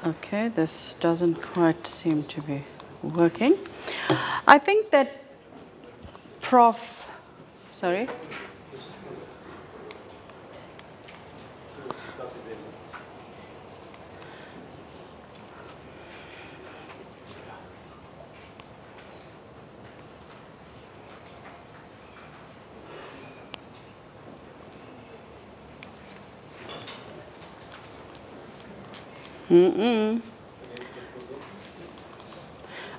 Okay, this doesn't quite seem to be working. I think that Prof. Sorry?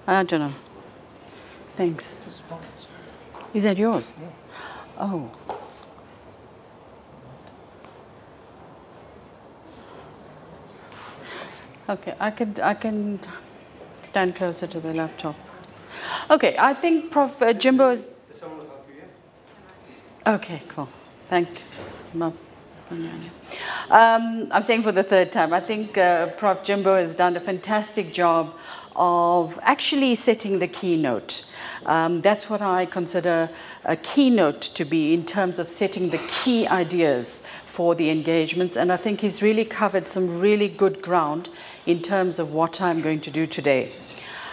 I don't know. Thanks. Is that yours? Yeah. Oh. Okay, I can stand closer to the laptop. Okay, I think Prof. Jimbo is. Okay, cool. Thanks. I'm saying for the third time, I think Prof. Jimbo has done a fantastic job of actually setting the keynote. That's what I consider a keynote to be in terms of setting the key ideas for the engagements, and I think he's really covered some really good ground in terms of what I'm going to do today.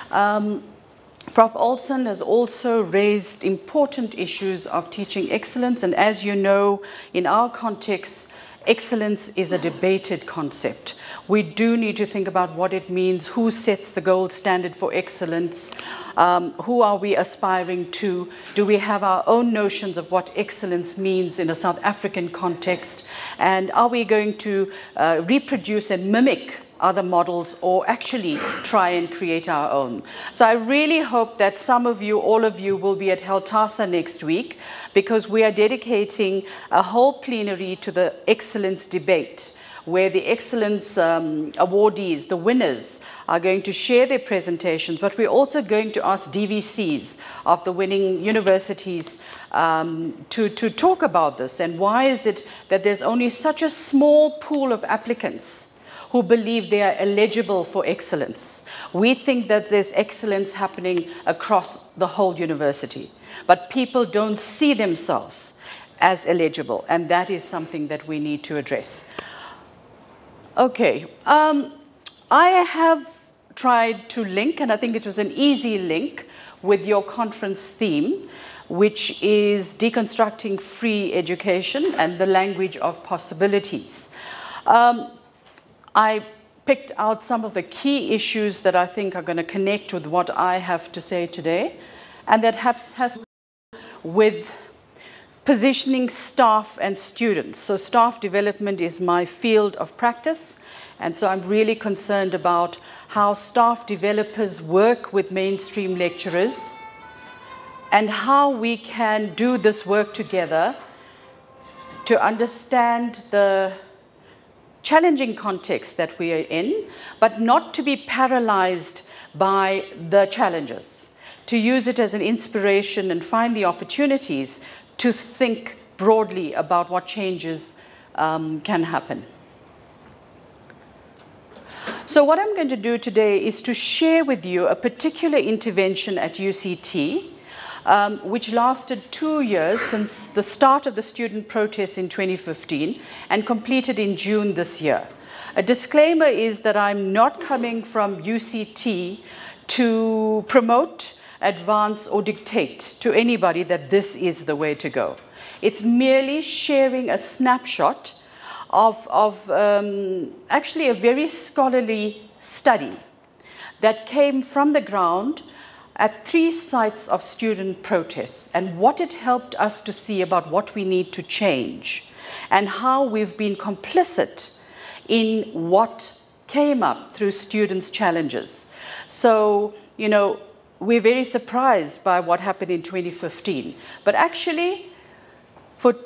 Prof. Olson has also raised important issues of teaching excellence, and as you know, in our context, excellence is a debated concept. We do need to think about what it means, who sets the gold standard for excellence, who are we aspiring to, do we have our own notions of what excellence means in a South African context, and are we going to reproduce and mimic other models or actually try and create our own. So I really hope that some of you, all of you, will be at Heltasa next week, because we are dedicating a whole plenary to the excellence debate, where the excellence awardees, the winners, are going to share their presentations, but we're also going to ask DVCs of the winning universities to talk about this, and why is it that there's only such a small pool of applicants who believe they are eligible for excellence. We think that there's excellence happening across the whole university, but people don't see themselves as eligible, and that is something that we need to address. Okay, I have tried to link, and I think it was an easy link, with your conference theme, which is deconstructing free education and the language of possibilities. I picked out some of the key issues that I think are going to connect with what I have to say today, and that has to do with positioning staff and students. So staff development is my field of practice, and so I'm really concerned about how staff developers work with mainstream lecturers and how we can do this work together to understand the challenging context that we are in, but not to be paralyzed by the challenges, to use it as an inspiration and find the opportunities to think broadly about what changes can happen. So what I'm going to do today is to share with you a particular intervention at UCT, which lasted 2 years since the start of the student protests in 2015 and completed in June this year. A disclaimer is that I'm not coming from UCT to promote, advance, or dictate to anybody that this is the way to go. It's merely sharing a snapshot of actually a very scholarly study that came from the ground at 3 sites of student protests, and what it helped us to see about what we need to change and how we've been complicit in what came up through students' challenges. So, you know, we're very surprised by what happened in 2015, but actually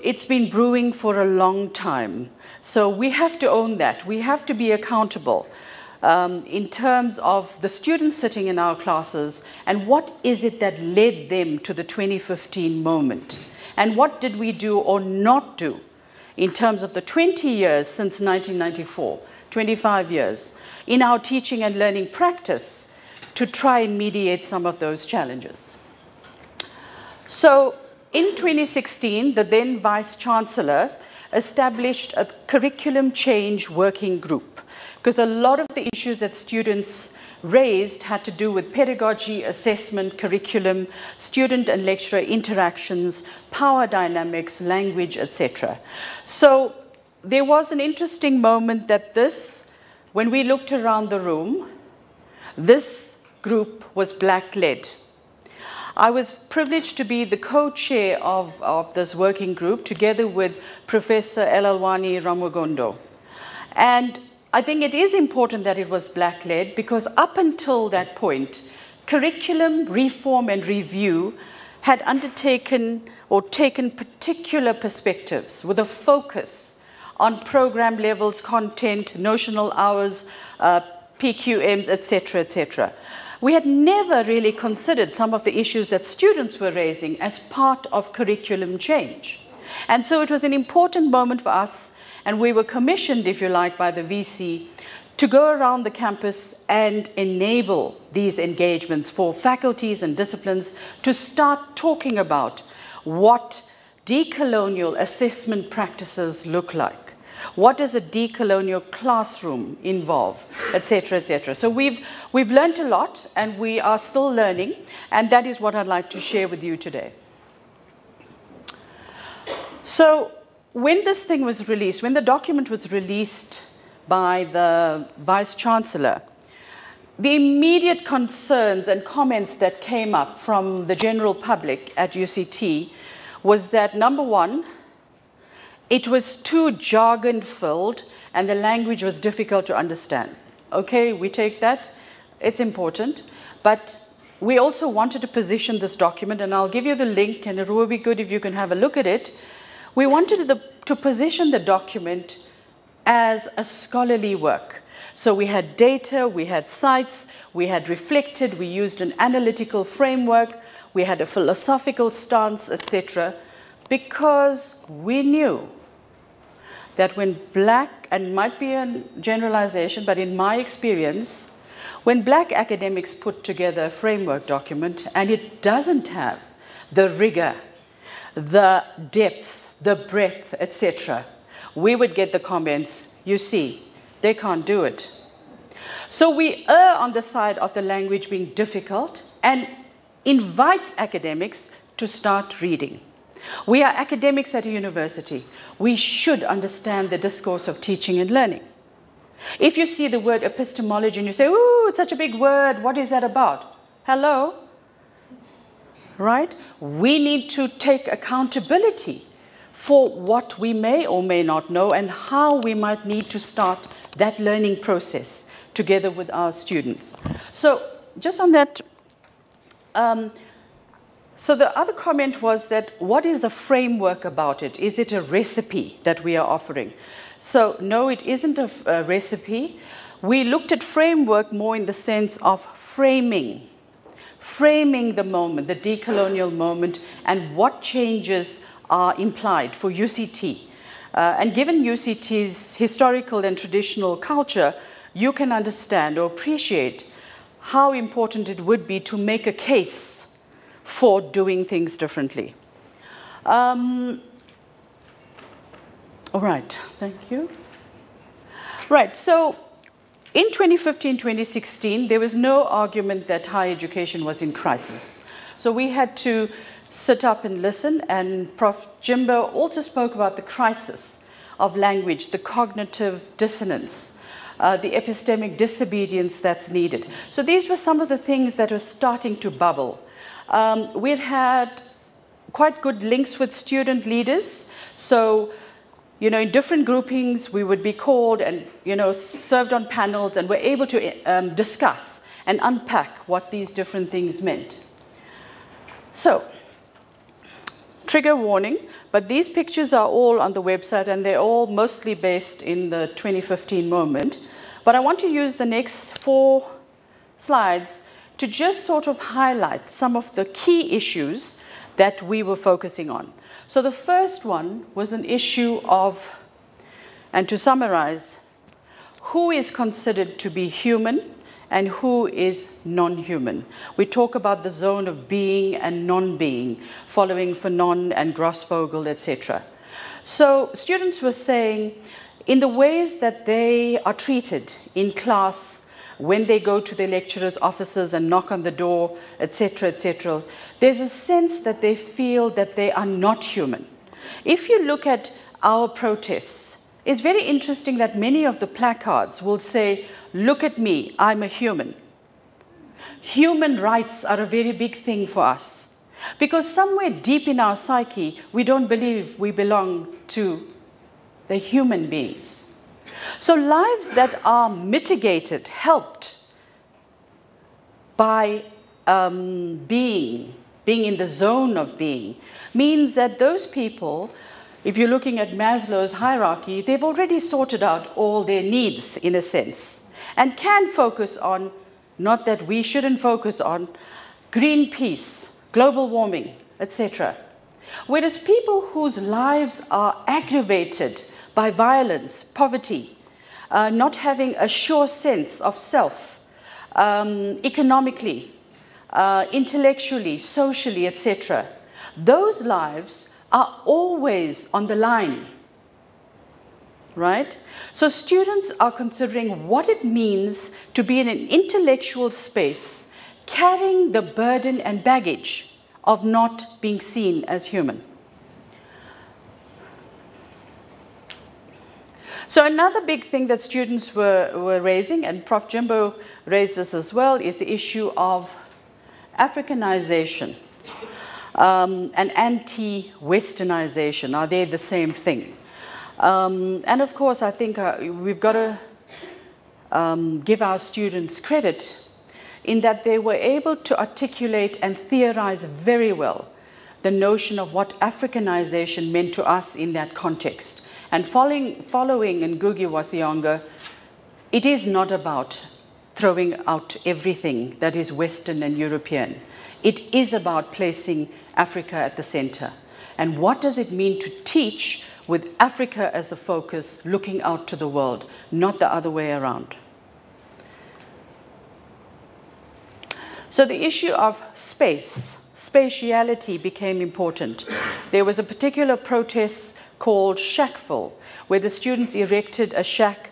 it's been brewing for a long time. So we have to own that. We have to be accountable. In terms of the students sitting in our classes, and what is it that led them to the 2015 moment? And what did we do or not do in terms of the 20 years since 1994, 25 years, in our teaching and learning practice to try and mediate some of those challenges? So in 2016, the then Vice Chancellor established a curriculum change working group, because a lot of the issues that students raised had to do with pedagogy, assessment, curriculum, student and lecturer interactions, power dynamics, language, etc. So there was an interesting moment that when we looked around the room, this group was Black-led. I was privileged to be the co-chair of this working group together with Professor Elalwani Ramwagondo. And I think it is important that it was Black-led because up until that point, curriculum reform and review had undertaken or taken particular perspectives with a focus on program levels, content, notional hours, PQMs, etc., etc. We had never really considered some of the issues that students were raising as part of curriculum change. And so it was an important moment for us, and we were commissioned, if you like, by the VC to go around the campus and enable these engagements for faculties and disciplines to start talking about what decolonial assessment practices look like. What does a decolonial classroom involve, etc., etc. So we've learned a lot, and we are still learning, and that is what I'd like to share with you today. So when this thing was released, when the document was released by the Vice-Chancellor, the immediate concerns and comments that came up from the general public at UCT was that, number one, it was too jargon-filled and the language was difficult to understand. Okay, we take that, it's important, but we also wanted to position this document, and I'll give you the link, and it will be good if you can have a look at it. We wanted to position the document as a scholarly work. So we had data, we had sites, we had reflected, we used an analytical framework, we had a philosophical stance, etc., because we knew that when Black, and might be a generalization, but in my experience, when Black academics put together a framework document and it doesn't have the rigor, the depth, the breadth, etc., we would get the comments, you see, they can't do it. So we err on the side of the language being difficult and invite academics to start reading. We are academics at a university. We should understand the discourse of teaching and learning. If you see the word epistemology and you say, ooh, it's such a big word, what is that about? Hello? Right? We need to take accountability for what we may or may not know and how we might need to start that learning process together with our students. So just on that, so the other comment was that what is the framework about it? Is it a recipe that we are offering? So no, it isn't a recipe. We looked at framework more in the sense of framing the moment, the decolonial moment, and what changes are implied for UCT. And given UCT's historical and traditional culture, you can understand or appreciate how important it would be to make a case for doing things differently. All right, thank you. Right, so in 2015, 2016, there was no argument that higher education was in crisis. So we had to sit up and listen, and Prof. Jimbo also spoke about the crisis of language, the cognitive dissonance, the epistemic disobedience that's needed. So these were some of the things that were starting to bubble. We had quite good links with student leaders. So, in different groupings, we would be called and, served on panels, and were able to discuss and unpack what these different things meant. So, trigger warning, but these pictures are all on the website, and they're all mostly based in the 2015 moment. But I want to use the next 4 slides to just sort of highlight some of the key issues that we were focusing on. So the first one was an issue of, and to summarize, who is considered to be human and who is non-human. We talk about the zone of being and non-being, following Fanon and Grossvogel, etc. So students were saying, in the ways that they are treated in class, when they go to their lecturers' offices and knock on the door, etc., there's a sense that they feel that they are not human. If you look at our protests, it's very interesting that many of the placards will say, "Look at me, I'm a human." Human rights are a very big thing for us, because somewhere deep in our psyche, we don't believe we belong to the human beings. So lives that are mitigated, helped by being in the zone of being, means that those people, if you're looking at Maslow's hierarchy, they've already sorted out all their needs, in a sense, and can focus on, not that we shouldn't focus on, Greenpeace, global warming, etc. Whereas people whose lives are aggravated by violence, poverty, not having a sure sense of self, economically, intellectually, socially, etc., those lives are always on the line, right? So students are considering what it means to be in an intellectual space, carrying the burden and baggage of not being seen as human. So another big thing that students were raising, and Prof. Jimbo raised this as well, is the issue of Africanization and anti-Westernization. Are they the same thing? And of course, I think we've got to give our students credit in that they were able to articulate and theorize very well the notion of what Africanization meant to us in that context. And following Ngugi wa Thiong'o, it is not about throwing out everything that is Western and European. It is about placing Africa at the center. And what does it mean to teach with Africa as the focus, looking out to the world, not the other way around? So the issue of spatiality became important. There was a particular protest called Shackville, where the students erected a shack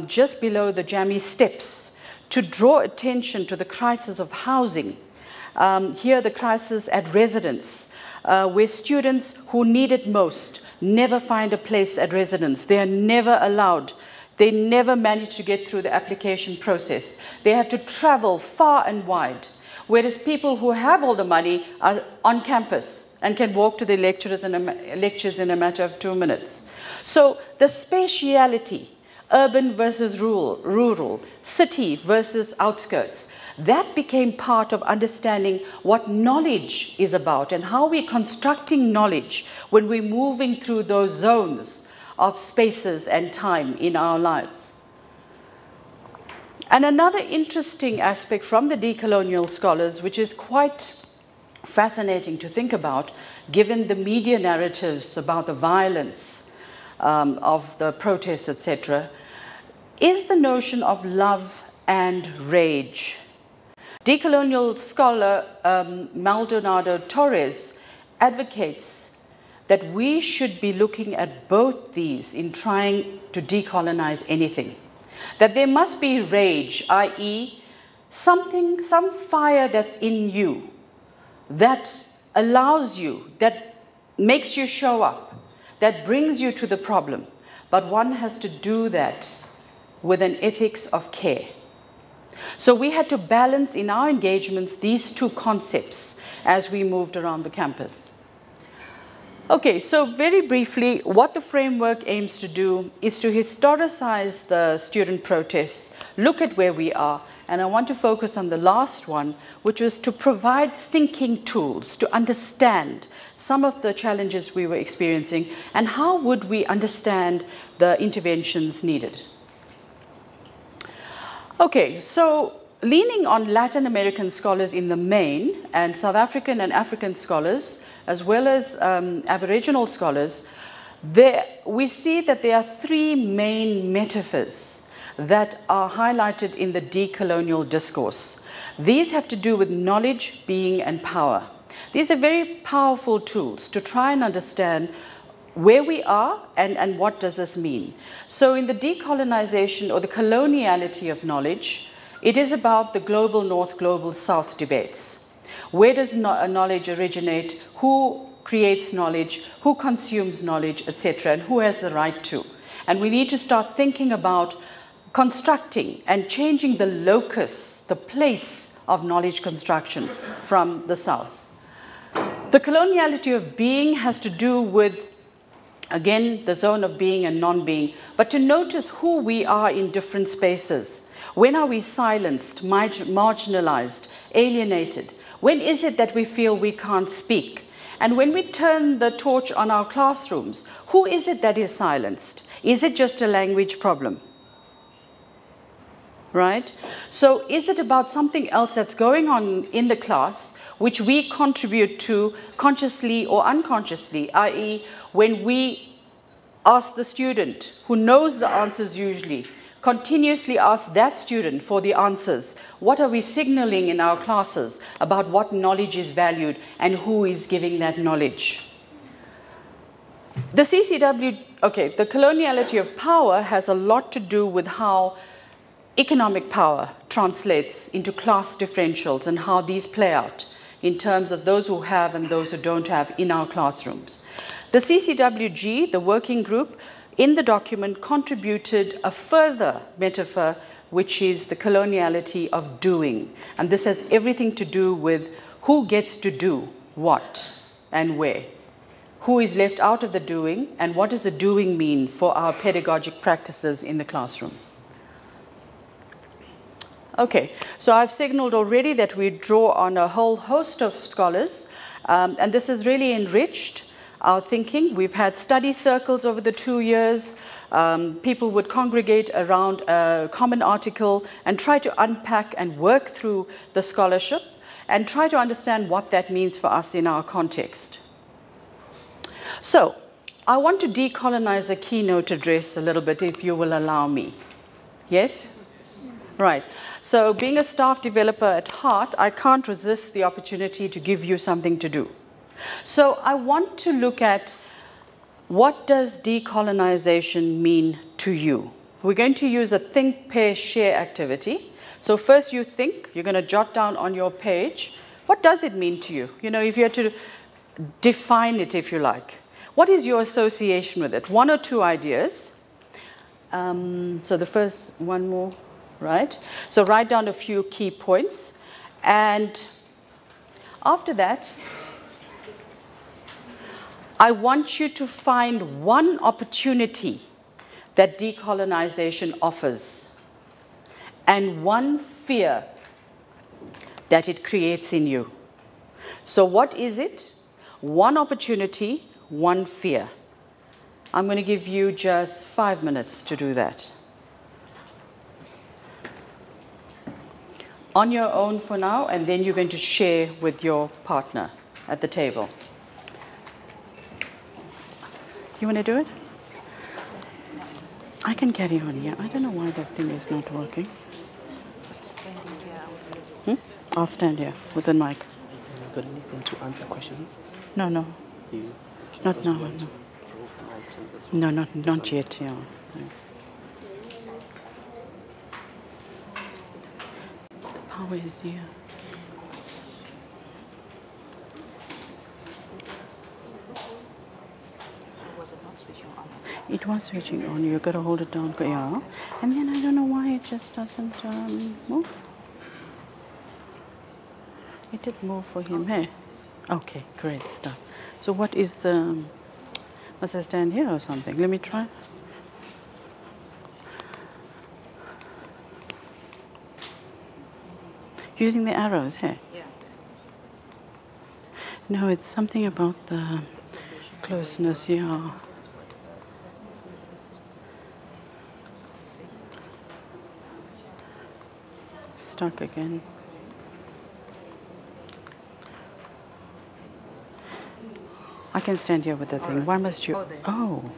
just below the Jammy Steps to draw attention to the crisis of housing. Here, the crisis at residence, where students who need it most never find a place at residence. They are never allowed. They never manage to get through the application process. They have to travel far and wide, whereas people who have all the money are on campus and can walk to their lectures in a matter of 2 minutes. So the spatiality, urban versus rural, city versus outskirts, that became part of understanding what knowledge is about and how we're constructing knowledge when we're moving through those zones of spaces and time in our lives. And another interesting aspect from the decolonial scholars, which is quite fascinating to think about, given the media narratives about the violence of the protests, etc., is the notion of love and rage. Decolonial scholar Maldonado Torres advocates that we should be looking at both these in trying to decolonize anything. That there must be rage, i.e., some fire that's in you that allows you, that makes you show up, that brings you to the problem. But one has to do that with an ethics of care. So we had to balance in our engagements these two concepts as we moved around the campus. Okay, so very briefly, what the framework aims to do is to historicize the student protests, look at where we are, and I want to focus on the last one, which was to provide thinking tools to understand some of the challenges we were experiencing and how would we understand the interventions needed. Okay, so leaning on Latin American scholars in the main and South African and African scholars, as well as Aboriginal scholars, we see that there are three main metaphors that are highlighted in the decolonial discourse. These have to do with knowledge, being, and power. These are very powerful tools to try and understand where we are and what does this mean. So in the decolonization or the coloniality of knowledge, it is about the global north, global south debates. Where does knowledge originate? Who creates knowledge? Who consumes knowledge, etc., and who has the right to? And we need to start thinking about constructing and changing the locus, the place of knowledge construction from the south. The coloniality of being has to do with, again, the zone of being and non-being, but to notice who we are in different spaces. When are we silenced, marginalized, alienated? When is it that we feel we can't speak? And when we turn the torch on our classrooms, who is it that is silenced? Is it just a language problem? Right? So is it about something else that's going on in the class which we contribute to consciously or unconsciously, i.e. when we ask the student who knows the answers usually, continuously ask that student for the answers, what are we signaling in our classes about what knowledge is valued and who is giving that knowledge? The CCW, okay, the coloniality of power has a lot to do with how economic power translates into class differentials and how these play out in terms of those who have and those who don't have in our classrooms. The CCWG, the working group, in the document contributed a further metaphor, which is the coloniality of doing. And this has everything to do with who gets to do what and where. Who is left out of the doing, and what does the doing mean for our pedagogic practices in the classroom? Okay, so I've signaled already that we draw on a whole host of scholars, and this has really enriched our thinking. We've had study circles over the 2 years. People would congregate around a common article and try to unpack and work through the scholarship and try to understand what that means for us in our context. So, I want to decolonize the keynote address a little bit, if you will allow me. Yes? Right. So being a staff developer at heart, I can't resist the opportunity to give you something to do. So I want to look at what does decolonization mean to you. We're going to use a think, pair, share activity. So first you think, you're going to jot down on your page, what does it mean to you? You know, if you had to define it, if you like. What is your association with it? One or two ideas. So the first, one more. Right? So write down a few key points, and after that, I want you to find one opportunity that decolonization offers and one fear that it creates in you. So what is it? One opportunity, one fear. I'm going to give you just 5 minutes to do that. On your own for now, and then you're going to share with your partner at the table. You want to do it? I can carry on, yeah. I don't know why that thing is not working. I'll stand here with the mic. Got anything to answer questions? No, no. Not now, no. No, not yet, yeah. Thanks. Power is here. Was it not switching on? It was switching on. You've got to hold it down, yeah. And then I don't know why it just doesn't move. It did move for him, hey? Okay, great stuff. So what is the... Must I stand here or something? Let me try. Using the arrows, hey? Yeah. No, it's something about the closeness, yeah. Stuck again. I can stand here with the thing. Why must you? Oh.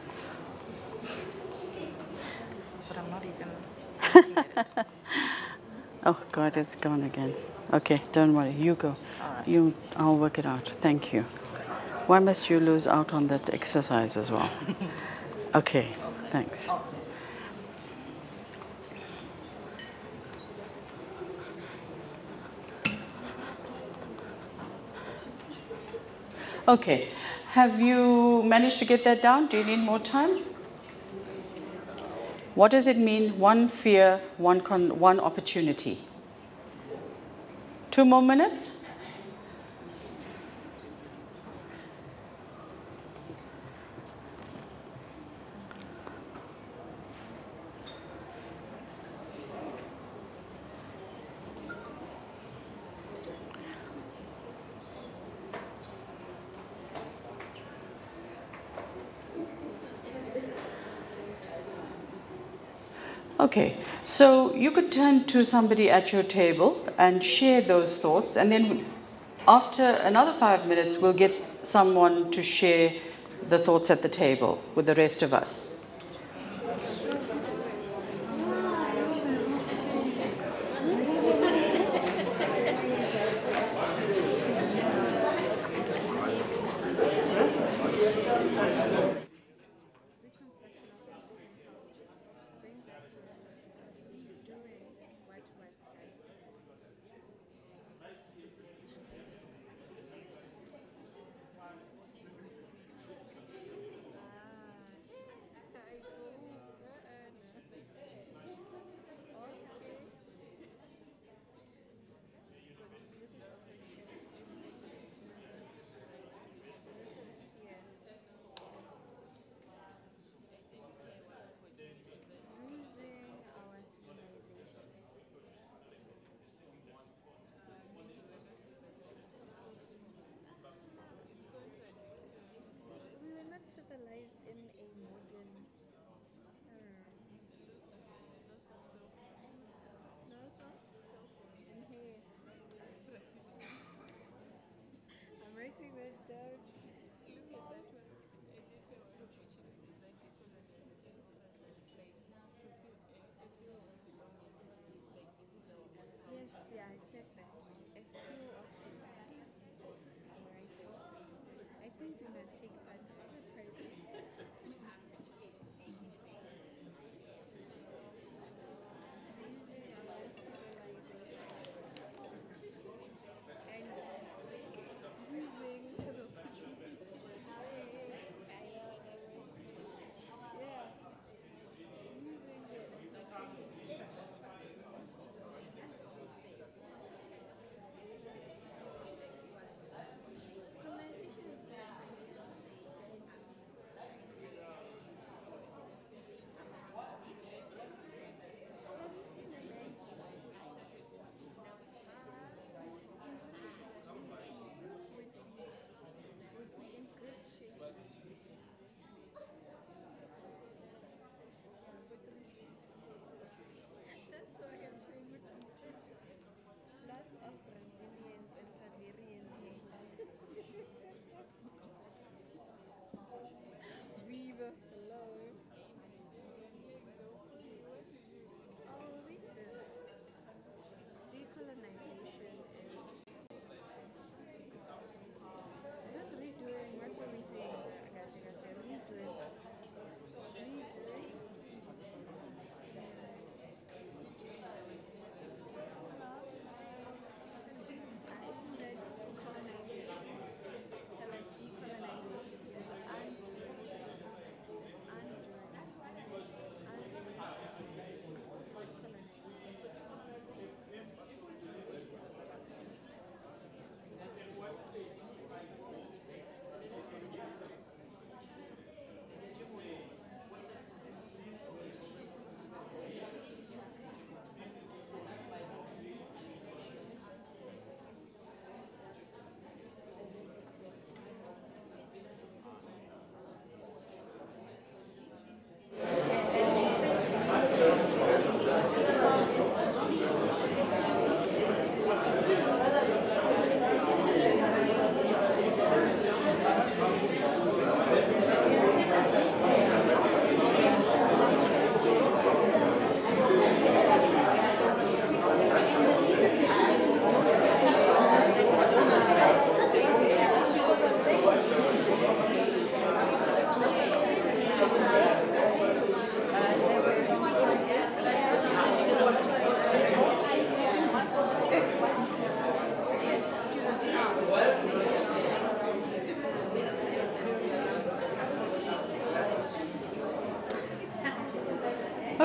But I'm not even looking at it. Oh God, it's gone again. Okay, don't worry. You go. All right. I'll work it out. Thank you. Why must you lose out on that exercise as well? Okay, thanks. Okay, have you managed to get that down? Do you need more time? What does it mean? One fear, one opportunity. 2 more minutes? Okay, so you could turn to somebody at your table and share those thoughts, and then after another 5 minutes, we'll get someone to share the thoughts at the table with the rest of us.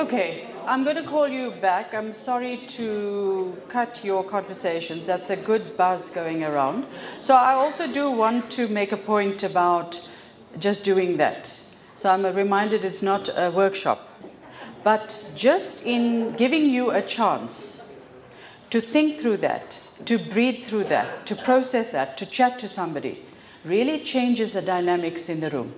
Okay, I'm going to call you back. I'm sorry to cut your conversations. That's a good buzz going around. So I also do want to make a point about just doing that. So I'm reminded it's not a workshop. But just in giving you a chance to think through that, to breathe through that, to process that, to chat to somebody, really changes the dynamics in the room.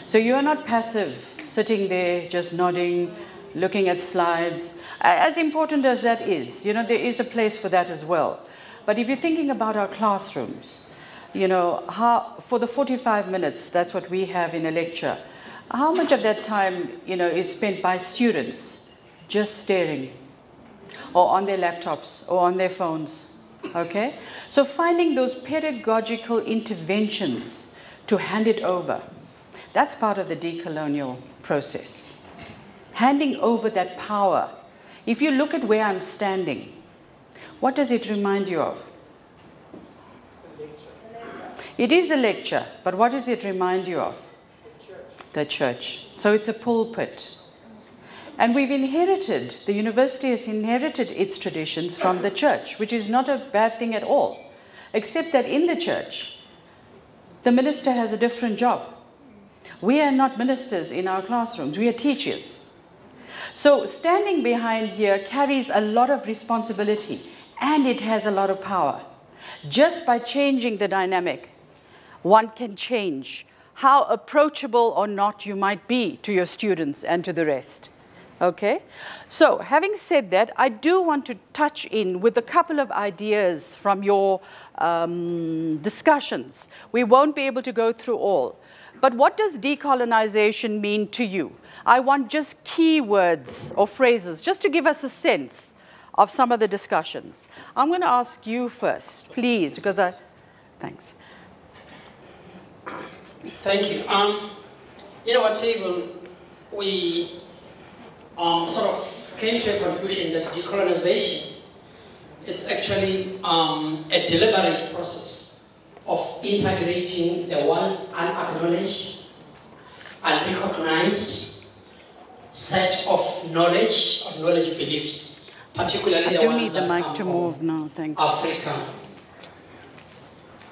So you are not passive, sitting there, just nodding, looking at slides. As important as that is, you know, there is a place for that as well. But if you're thinking about our classrooms, you know, for the 45 minutes, that's what we have in a lecture, how much of that time, you know, is spent by students just staring, or on their laptops, or on their phones, okay? So finding those pedagogical interventions to hand it over, that's part of the decolonial process. Handing over that power. If you look at where I'm standing, what does it remind you of? It is a lecture, but what does it remind you of? The church. So it's a pulpit. And we've inherited, the university has inherited its traditions from the church, which is not a bad thing at all, except that in the church, the minister has a different job. We are not ministers in our classrooms, we are teachers. So standing behind here carries a lot of responsibility and it has a lot of power. Just by changing the dynamic, one can change how approachable or not you might be to your students and to the rest. Okay? So having said that, I do want to touch in with a couple of ideas from your discussions. We won't be able to go through all. But what does decolonization mean to you? I want just keywords or phrases, just to give us a sense of some of the discussions. I'm going to ask you first, please, because thanks. Thank you. In our table, we sort of came to a conclusion that decolonization, it's actually a deliberate process of integrating the once unacknowledged, unrecognized set of knowledge beliefs, particularly the ones that come from Africa. I do need the mic to move now, thank you. Africa.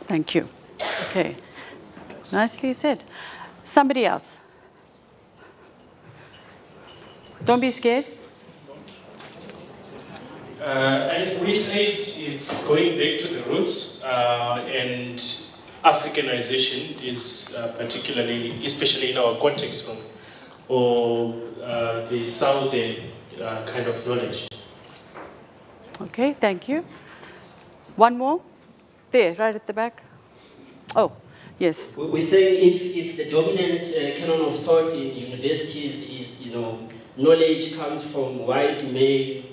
Thank you. Okay. Nicely said. Somebody else. Don't be scared. And we said it's going back to the roots, and Africanization is particularly, especially in our context room, or the southern kind of knowledge. Okay, thank you. One more. There, right at the back. Oh, yes. We say if the dominant canon of thought in universities is, you know, knowledge comes from wide domain,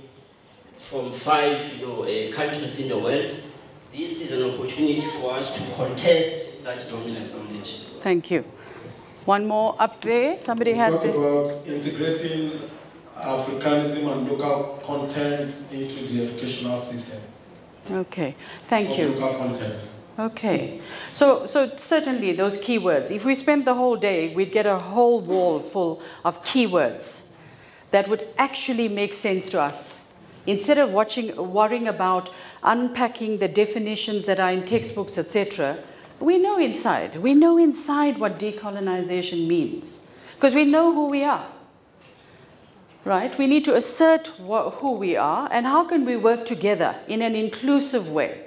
from 5 countries in the world, this is an opportunity for us to contest that dominant knowledge. Thank you. One more up there. Somebody had talk about integrating Africanism and local content into the educational system. Okay, thank you. Local content. Okay, so certainly those keywords, if we spent the whole day, we'd get a whole wall full of keywords that would actually make sense to us. Instead of worrying about unpacking the definitions that are in textbooks, etc., we know inside what decolonization means, because we know who we are, right? We need to assert who we are, and how can we work together in an inclusive way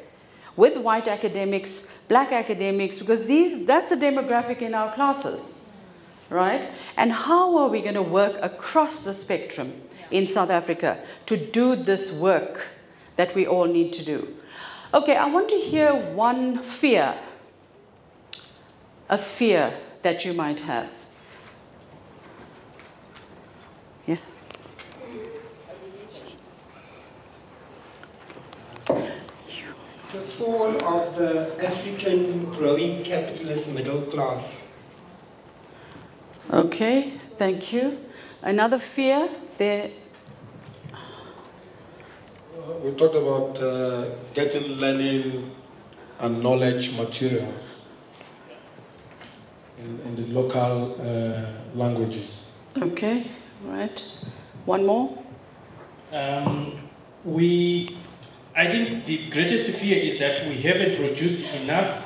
with white academics, black academics, because that's a demographic in our classes, right? And how are we going to work across the spectrum in South Africa to do this work that we all need to do? Okay, I want to hear one fear, a fear that you might have. Yes? The fall of the African growing capitalist middle class. Okay, thank you. Another fear there. We talked about getting learning and knowledge materials in the local languages. Okay, right. One more? I think the greatest fear is that we haven't produced enough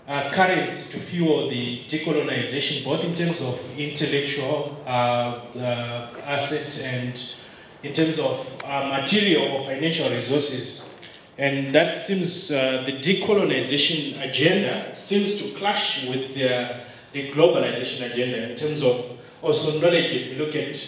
currents to fuel the decolonization, both in terms of intellectual assets and in terms of material or financial resources. And that seems, the decolonization agenda seems to clash with the globalization agenda in terms of also knowledge. If you look at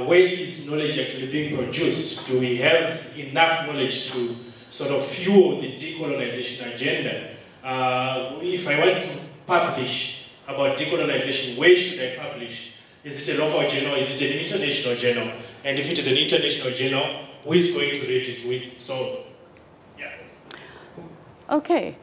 where is knowledge actually being produced? Do we have enough knowledge to sort of fuel the decolonization agenda? If I want to publish about decolonization, where should I publish? Is it a local journal? Is it an international journal? And if it is an international journal, who is going to read it with? So, yeah. Okay.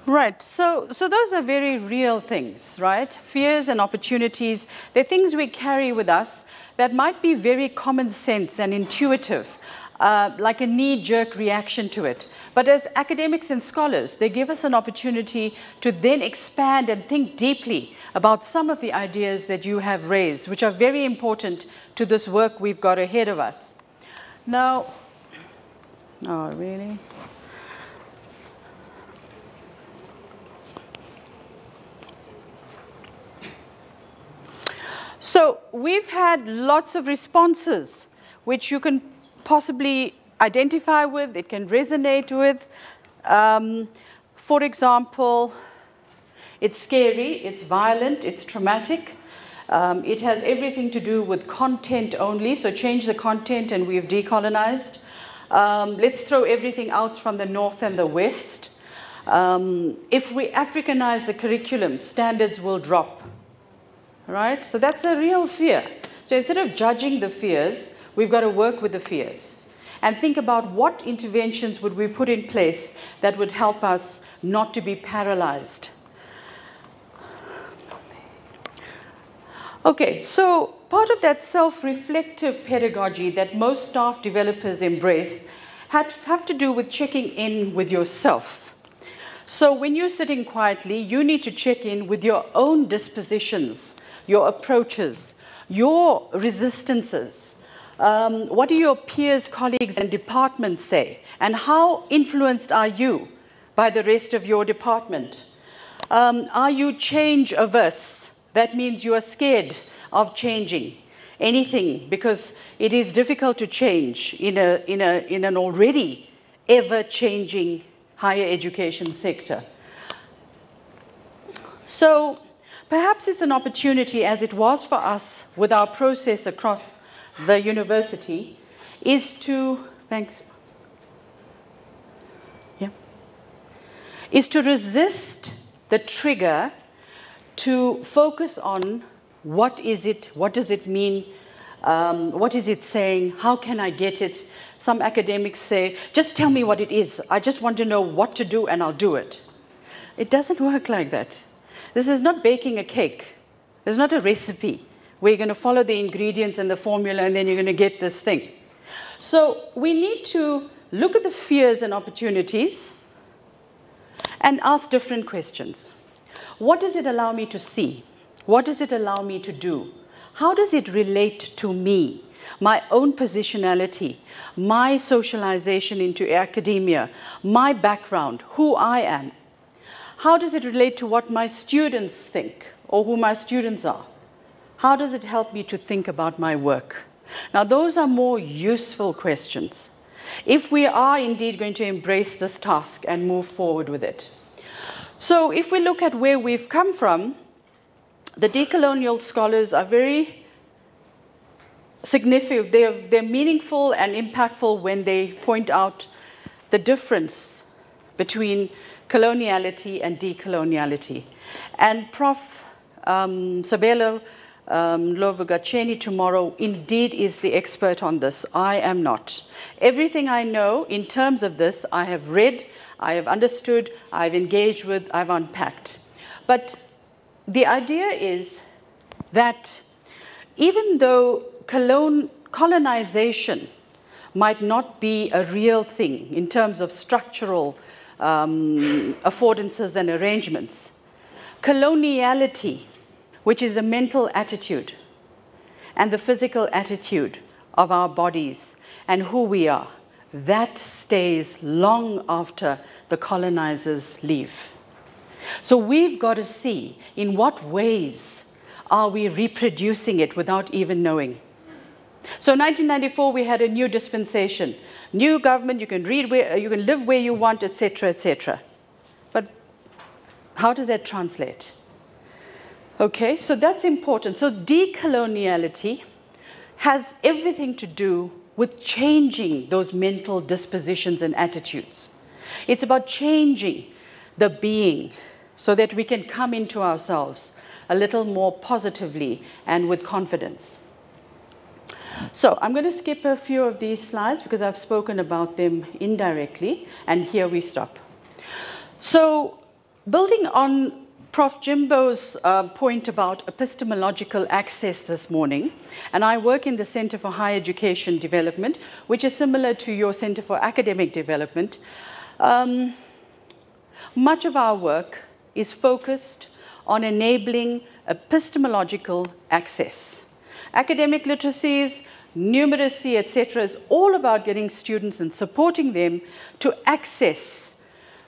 Right, so those are very real things, right? Fears and opportunities, they're things we carry with us that might be very common sense and intuitive, like a knee-jerk reaction to it. But as academics and scholars, they give us an opportunity to then expand and think deeply about some of the ideas that you have raised, which are very important to this work we've got ahead of us. Now, oh, really? So we've had lots of responses which you can possibly identify with, it can resonate with. For example, it's scary, it's violent, it's traumatic. It has everything to do with content only, so change the content and we've decolonized. Let's throw everything out from the north and the west. If we Africanize the curriculum, standards will drop. Right? So that's a real fear. So instead of judging the fears, we've got to work with the fears and think about what interventions would we put in place that would help us not to be paralyzed. Okay, so part of that self-reflective pedagogy that most staff developers embrace have to do with checking in with yourself. So when you're sitting quietly, you need to check in with your own dispositions, your approaches, your resistances. What do your peers, colleagues, and departments say? And how influenced are you by the rest of your department? Are you change averse? That means you are scared of changing anything because it is difficult to change in an already ever-changing higher education sector. So perhaps it's an opportunity, as it was for us with our process across the university, is to, is to resist the trigger to focus on what is it, what does it mean, what is it saying, how can I get it? Some academics say, just tell me what it is. I just want to know what to do and I'll do it. It doesn't work like that. This is not baking a cake. There's not a recipe where you're going to follow the ingredients and the formula and then you're going to get this thing. So we need to look at the fears and opportunities and ask different questions. What does it allow me to see? What does it allow me to do? How does it relate to me, my own positionality, my socialization into academia, my background, who I am? How does it relate to what my students think or who my students are? How does it help me to think about my work? Now, those are more useful questions if we are indeed going to embrace this task and move forward with it. So if we look at where we've come from, the decolonial scholars are very significant. They're meaningful and impactful when they point out the difference between coloniality and decoloniality. And Prof. Sabelo Lovugacheni tomorrow indeed is the expert on this. I am not. Everything I know in terms of this, I have read, I have understood, I've engaged with, I've unpacked. But the idea is that even though colonization might not be a real thing in terms of structural affordances and arrangements, coloniality, which is the mental attitude and the physical attitude of our bodies and who we are, that stays long after the colonizers leave. So we've got to see in what ways are we reproducing it without even knowing. So in 1994, we had a new dispensation, new government, you can read where, you can live where you want, etc., etc. But how does that translate? Okay, so that's important. So decoloniality has everything to do with changing those mental dispositions and attitudes. It's about changing the being so that we can come into ourselves a little more positively and with confidence. So I'm going to skip a few of these slides because I've spoken about them indirectly, and here we stop. So building on Prof. Jimbo's point about epistemological access this morning, and I work in the Center for Higher Education Development, which is similar to your Center for Academic Development. Much of our work is focused on enabling epistemological access. Academic literacies, numeracy, etc., is all about getting students and supporting them to access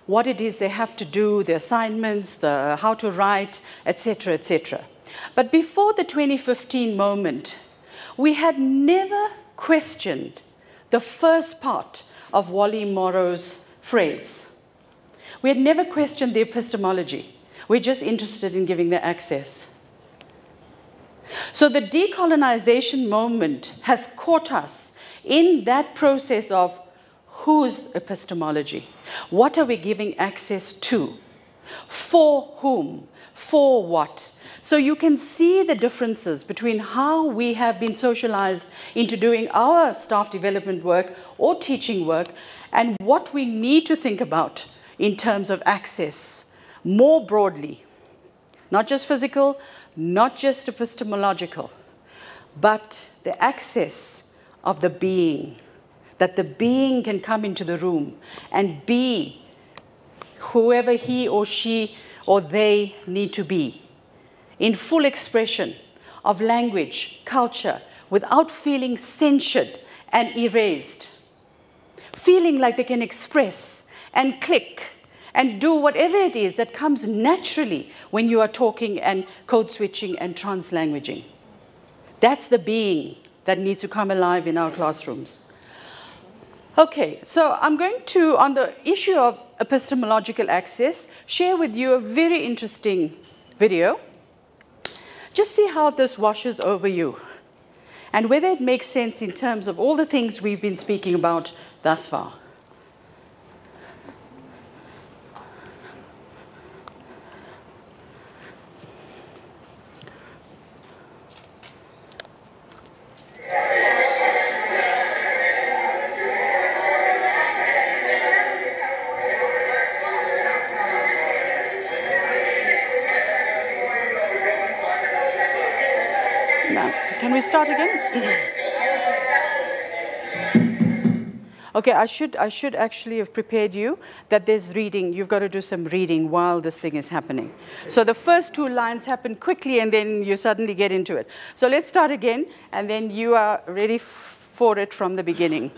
what it is they have to do, the assignments, the how to write, etc., etc. But before the 2015 moment, we had never questioned the first part of Wally Morrow's phrase. We had never questioned the epistemology. We're just interested in giving the access. So the decolonization moment has caught us in that process of whose epistemology? What are we giving access to? For whom? For what? So you can see the differences between how we have been socialized into doing our staff development work or teaching work and what we need to think about in terms of access more broadly. Not just physical, not just epistemological, but the access of the being, that the being can come into the room and be whoever he or she or they need to be, in full expression of language, culture, without feeling censured and erased, feeling like they can express and click and do whatever it is that comes naturally when you are talking and code switching and translanguaging. That's the being that needs to come alive in our classrooms. Okay, so I'm going to, on the issue of epistemological access, share with you a very interesting video. Just see how this washes over you and whether it makes sense in terms of all the things we've been speaking about thus far. Can we start again? Okay, I should actually have prepared you that there's reading. You've got to do some reading while this thing is happening. So the first two lines happen quickly and then you suddenly get into it. So let's start again and then you are ready for it from the beginning.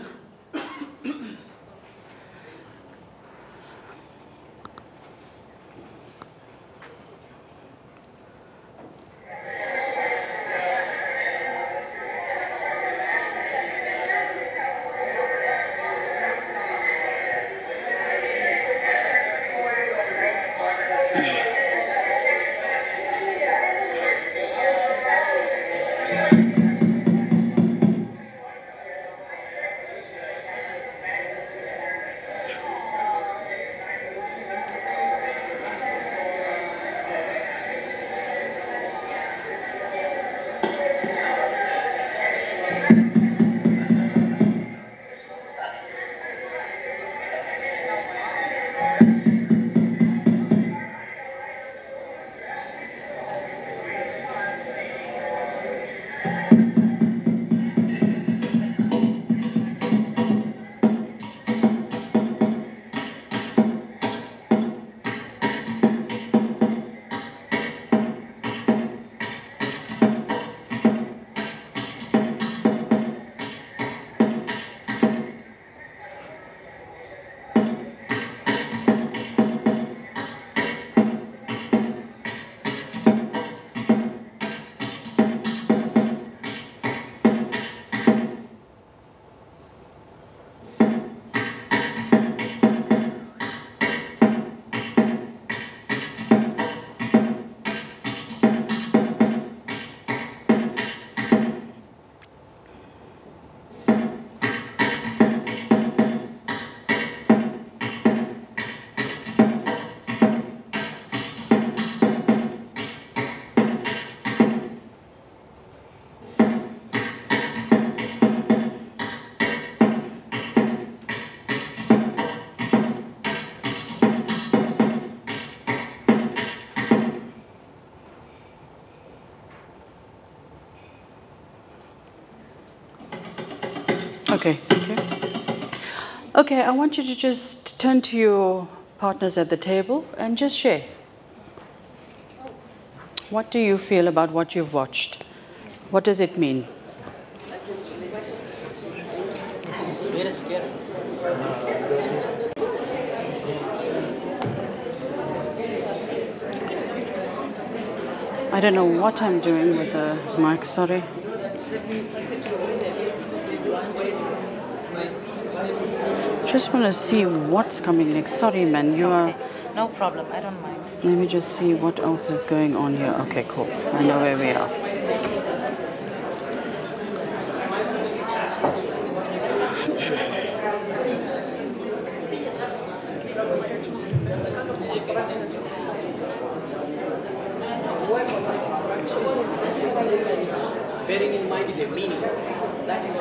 Okay, thank you. Okay, I want you to just turn to your partners at the table and just share. What do you feel about what you've watched? What does it mean? It's very scary. I don't know what I'm doing with the mic, sorry. Just want to see what's coming next. Sorry, man, you are... No problem, I don't mind. Let me just see what else is going on here. Okay, cool. I know where we are. Bearing in mind the meaning, that is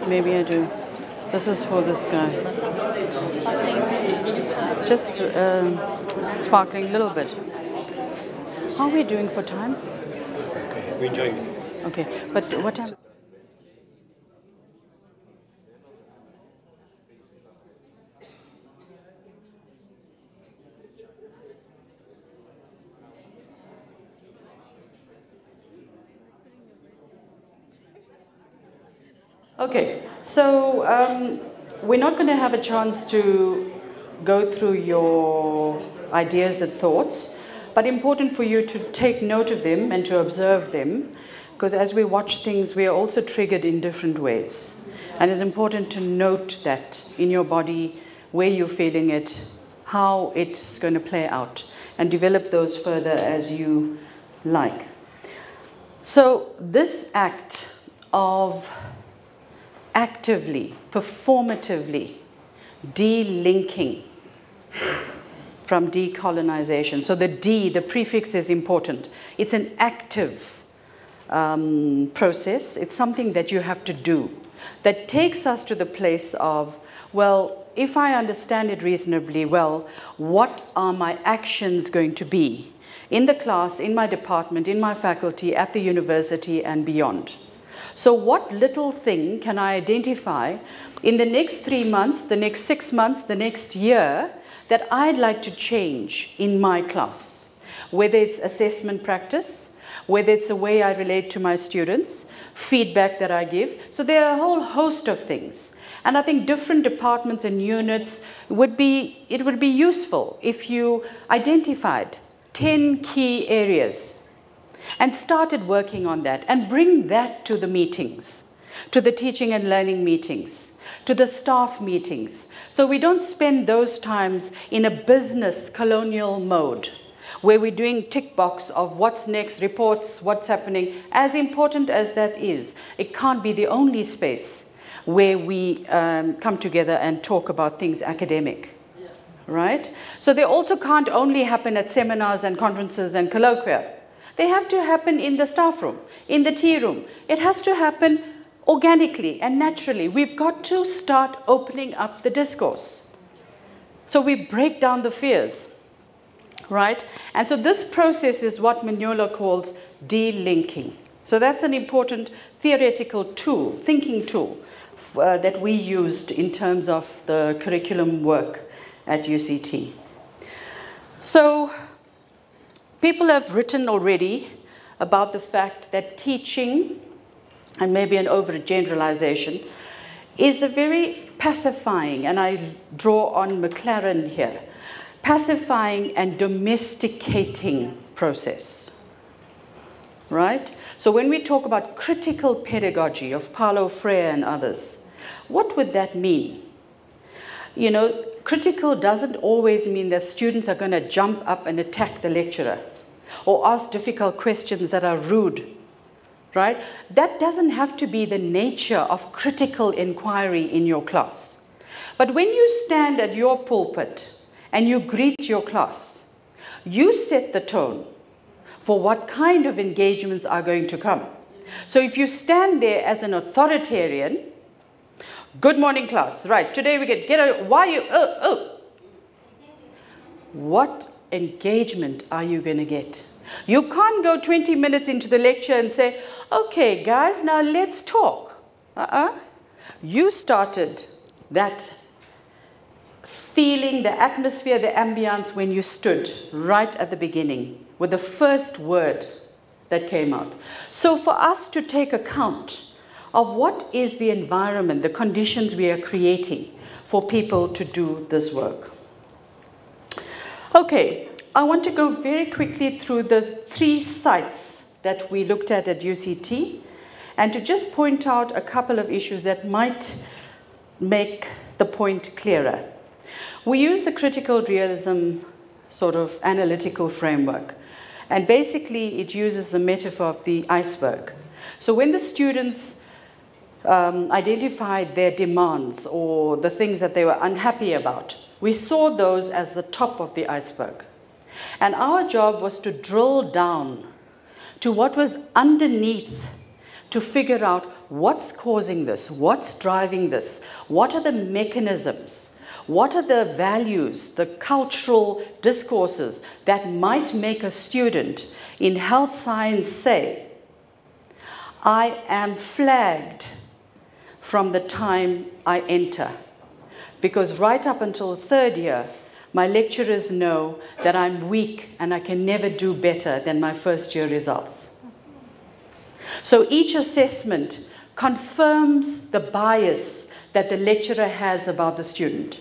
Maybe I do. This is for this guy. Just sparkling a little bit. How are we doing for time? Okay, we're enjoying it. Okay, but what time? Okay, so we're not going to have a chance to go through your ideas and thoughts, but important for you to take note of them and to observe them, because as we watch things, we are also triggered in different ways. And it's important to note that in your body, where you're feeling it, how it's going to play out, and develop those further as you like. So this act of actively, performatively de-linking from decolonization. So the D, the prefix is important. It's an active process. It's something that you have to do that takes us to the place of, well, if I understand it reasonably well, what are my actions going to be in the class, in my department, in my faculty, at the university, and beyond? So what little thing can I identify in the next 3 months, the next 6 months, the next year that I'd like to change in my class? Whether it's assessment practice, whether it's the way I relate to my students, feedback that I give. So there are a whole host of things. And I think different departments and units it would be useful if you identified 10 key areas and started working on that and bring that to the meetings, to the teaching and learning meetings, to the staff meetings. So we don't spend those times in a business colonial mode where we're doing tick box of what's next, reports, what's happening. As important as that is, it can't be the only space where we come together and talk about things academic, right? So they also can't only happen at seminars and conferences and colloquia. They have to happen in the staff room, in the tea room. It has to happen organically and naturally. We've got to start opening up the discourse. So we break down the fears, right? And so this process is what Mignola calls de-linking. So that's an important theoretical tool, thinking tool, that we used in terms of the curriculum work at UCT. So people have written already about the fact that teaching, and maybe an overgeneralization, is a very pacifying, and I draw on McLaren here, pacifying and domesticating process, right? So when we talk about critical pedagogy of Paulo Freire and others, what would that mean? You know, critical doesn't always mean that students are going to jump up and attack the lecturer or ask difficult questions that are rude. right? That doesn't have to be the nature of critical inquiry in your class. But when you stand at your pulpit and you greet your class, you set the tone for what kind of engagements are going to come. So if you stand there as an authoritarian, good morning class, right, today we why you, what engagement are you going to get? You can't go 20 minutes into the lecture and say, okay guys, now let's talk. You started that feeling, the atmosphere, the ambience when you stood right at the beginning with the first word that came out. So for us to take account of what is the environment, the conditions we are creating for people to do this work. Okay, I want to go very quickly through the 3 sites that we looked at UCT and to just point out a couple of issues that might make the point clearer. We use a critical realism sort of analytical framework, and basically it uses the metaphor of the iceberg. So when the students identified their demands or the things that they were unhappy about, we saw those as the top of the iceberg. And our job was to drill down to what was underneath to figure out what's causing this, what's driving this, what are the mechanisms, what are the values, the cultural discourses that might make a student in health science say, I am flagged from the time I enter. Because right up until 3rd year, my lecturers know that I'm weak and I can never do better than my 1st year results. So each assessment confirms the bias that the lecturer has about the student.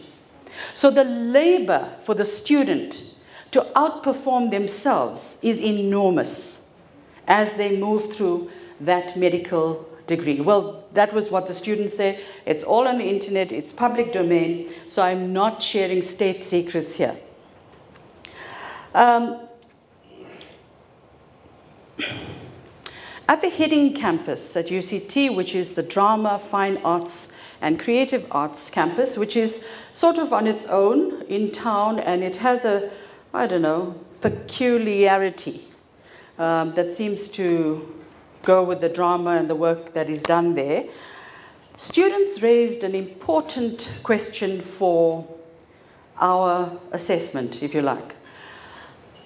So the labor for the student to outperform themselves is enormous as they move through that medical degree. Well, that was what the students said. It's all on the internet, it's public domain, so I'm not sharing state secrets here. At the Hidding campus at UCT, which is the Drama, Fine Arts and Creative Arts campus, which is sort of on its own in town, and it has a, I don't know, peculiarity that seems to go with the drama and the work that is done there. Students raised an important question for our assessment, if you like.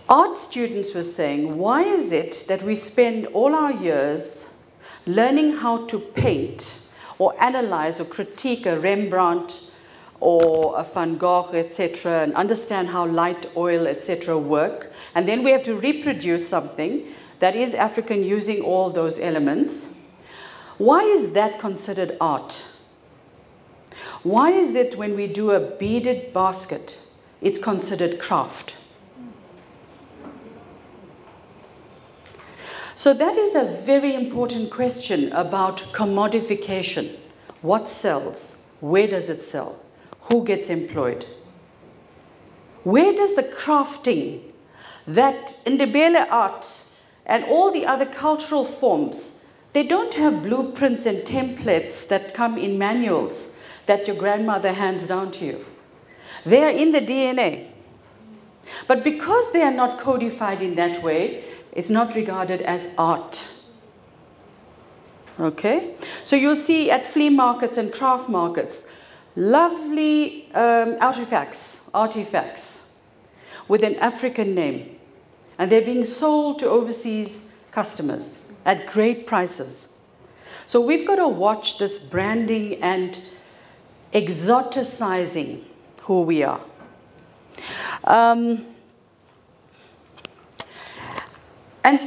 Art students were saying, why is it that we spend all our years learning how to paint or analyze or critique a Rembrandt or a Van Gogh, etc., and understand how light, oil, etc. work, and then we have to reproduce something that is African using all those elements? Why is that considered art? Why is it when we do a beaded basket, it's considered craft? So that is a very important question about commodification. What sells? Where does it sell? Who gets employed? Where does the crafting that Ndebele art and all the other cultural forms, they don't have blueprints and templates that come in manuals that your grandmother hands down to you. They are in the DNA. But because they are not codified in that way, it's not regarded as art. Okay? So you'll see at flea markets and craft markets, lovely artifacts with an African name. And they're being sold to overseas customers at great prices. So we've got to watch this branding and exoticizing who we are. And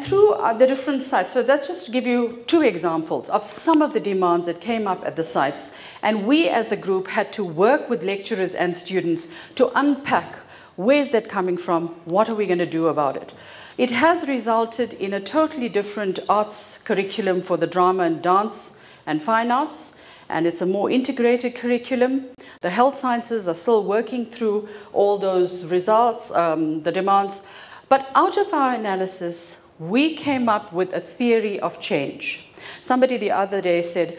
through the different sites, so that's just to give you 2 examples of some of the demands that came up at the sites. And we as a group had to work with lecturers and students to unpack where's that coming from, what are we going to do about it. It has resulted in a totally different arts curriculum for the drama and dance and fine arts, and it's a more integrated curriculum. The health sciences are still working through all those results, the demands. But out of our analysis, we came up with a theory of change. Somebody the other day said,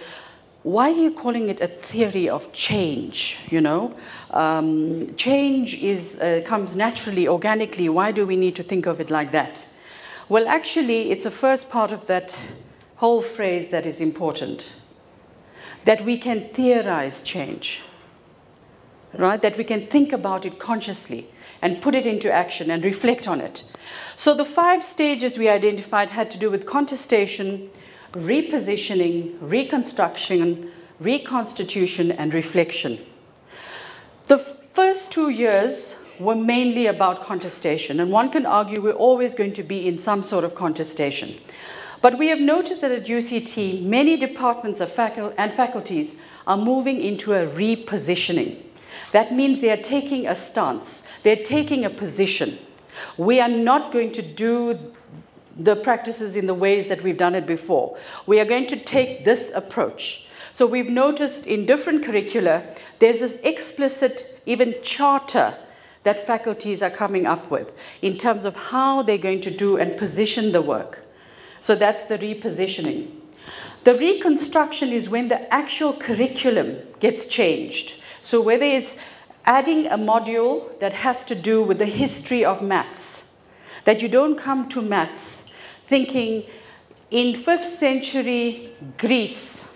why are you calling it a theory of change? You know, change comes naturally, organically. Why do we need to think of it like that? Well, actually, it's the first part of that whole phrase that is important. That we can theorize change, right? That we can think about it consciously and put it into action and reflect on it. So the 5 stages we identified had to do with contestation, repositioning, reconstruction, reconstitution, and reflection. The first 2 years were mainly about contestation, and one can argue we're always going to be in some sort of contestation. But we have noticed that at UCT, many departments and faculties are moving into a repositioning. That means they are taking a stance, they're taking a position. We are not going to do the practices in the ways that we've done it before. We are going to take this approach. So we've noticed in different curricula, there's this explicit, even charter that faculties are coming up with in terms of how they're going to do and position the work. So that's the repositioning. The reconstruction is when the actual curriculum gets changed. So whether it's adding a module that has to do with the history of maths, that you don't come to maths thinking in 5th century Greece,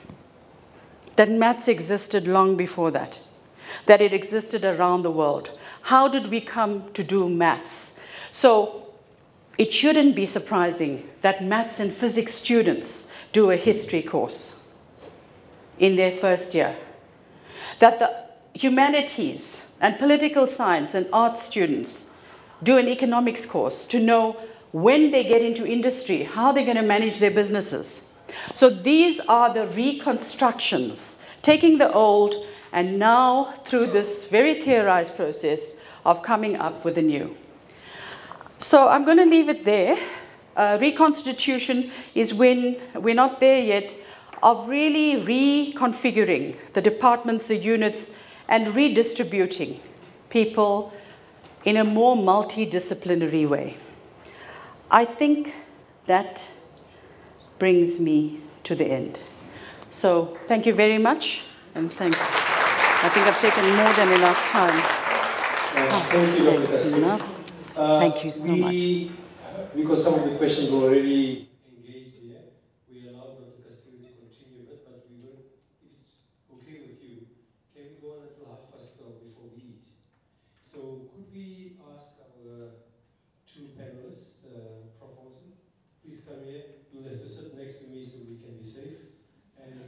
that maths existed long before that it existed around the world. How did we come to do maths? So it shouldn't be surprising that maths and physics students do a history course in their first year. That the humanities and political science and art students do an economics course to know when they get into industry, how they're going to manage their businesses. So these are the reconstructions, taking the old and now through this very theorized process of coming up with the new. So I'm going to leave it there. Reconstitution is when we're not there yet of really reconfiguring the departments, the units, and redistributing people in a more multidisciplinary way. I think that brings me to the end. So thank you very much, and thanks. I think I've taken more than enough time. Thank you, Dr. Kasturi. Thank you so much. Because some of the questions were already engaged here, we allowed Dr. Kasturi to continue, but we will, if it's okay with you, can we go on until 12:30 before we eat? So could we ask our 2 panelists, Prof. Olsen, please come here. You'll have to sit next to me so we can be safe. And